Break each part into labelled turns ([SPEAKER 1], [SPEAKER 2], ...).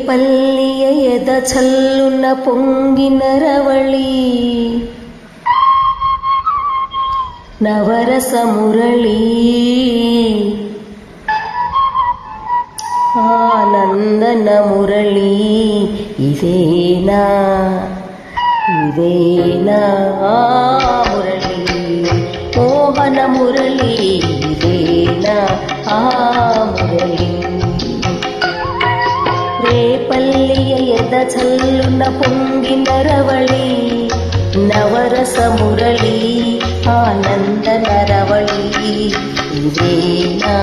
[SPEAKER 1] ರೇಪಲ್ಲಿಯ ಎದ ಚಲ್ಲುನ ಪೊಂಗಿನ ರವಳಿ ನವರಸ ಮುರಳಿ ಆನಂದನ ಮುರಳಿ ಇದೇನಾ ಇದೇನಾ ಮುರಳಿ ಮೋಹನ ಮುರಳಿ ಇದೇನಾ ಮುರಳಿ ರೇಪಲ್ಲಿಯ ಎದ ಚಲ್ಲುನ ಪೊಂಗಿನ ರವಳಿ ನವರಸ ಮುರಳಿ ಆನಂದನ ರವಳಿ ಇದೇನಾ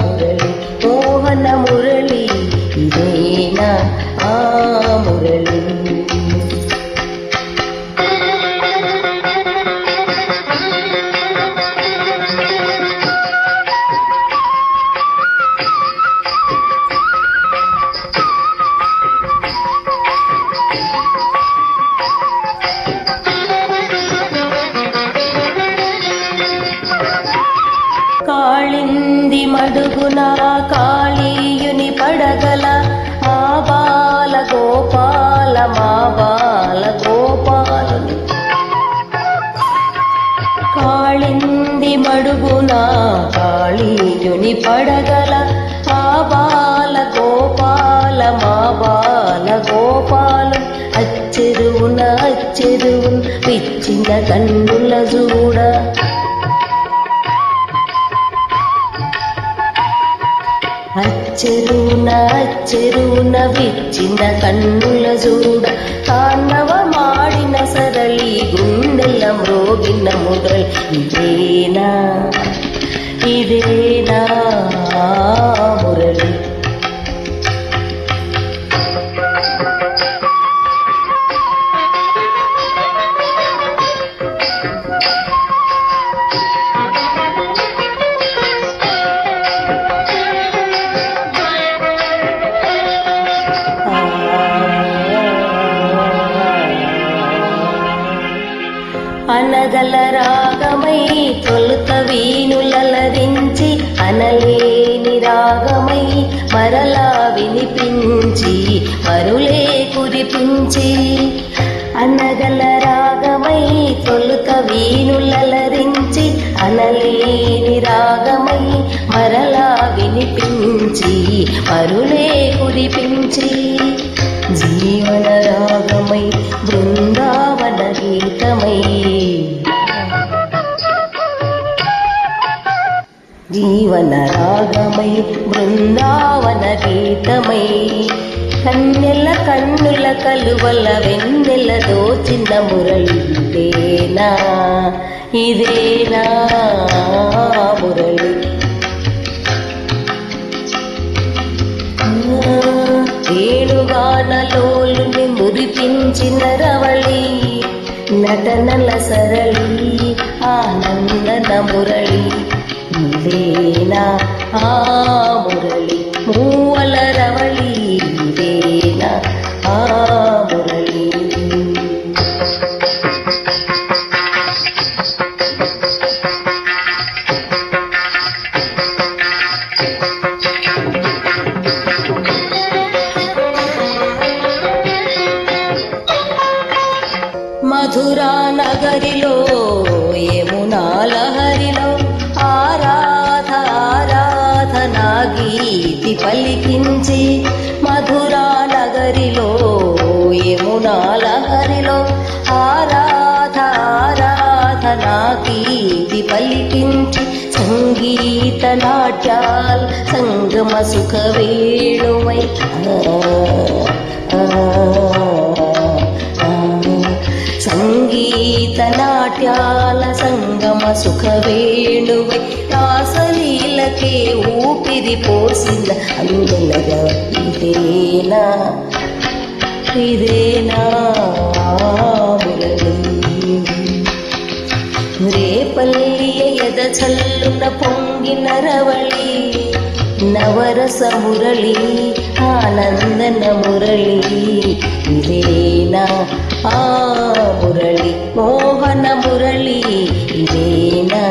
[SPEAKER 1] ಮುರಳಿ ಮೋಹನ ಮುರಳಿ ಇದೇನಾ ಮುರಳಿ కాళింది మడుగున కాళీయుని పడగల ఆ బాల గోపాల మా బాల గోపాలుని కాళింది మడుగున కాళీయుని పడగల ఆ బాల గోపాల మా బాల గోపాలు అచ్చెరువున పిచ్చిన కన్నుల చూడ అచ్చెరువున విచ్చిన కన్నుల చూడ తాండవ మాడిన సరళి గుండెల మ్రోగిన మురళి ఇదేనా ఇదేనా మురళి అనగల రాగమై తొలుత వీణులలరించి అనలేని రాగమై మరలా వినిపించి మరులే కురిపించి అనగల రాగమై తొలుత వీణులలరించి అనలేని రాగమై మరలా వినిపించి మరులే కురిపించి జీవన రాగమై బృందావన గీతమై జీవన రాగమై బృందావన గీతమై కన్నెల కన్నుల కలువల వెన్నెల దోచిన మురళి ఇదేనా ఇదేనా మురళి వేణుగానలోలుని మురిపించిన రవళి నటనల సరళి ఆనందన మురళి ఇదేనా మురళి మూవల రవళి ఇదేనా మురళి మధురా నగరిలో యమునా లహరిలో ఆరాధనా గీతి పలికించి మధురా నగరిలో యమునా లహరిలో ఆరాధనా గీతి పలికించి సంగీత నాట్యాల సంగమ సుఖ వేణువై సంగీత నాట్యాల సంగమ సుఖ వేణువై రాసలీలకే ఊపిరి పోసిన అందెలగా ఇదేనా ఇదేనా మురళి రేపల్లియ ఎద చల్లున పొంగిన రవళి నవరస మురళి ఆనందన మురళి ఇదేనా మురళి మోహన మురళి ఇదేనా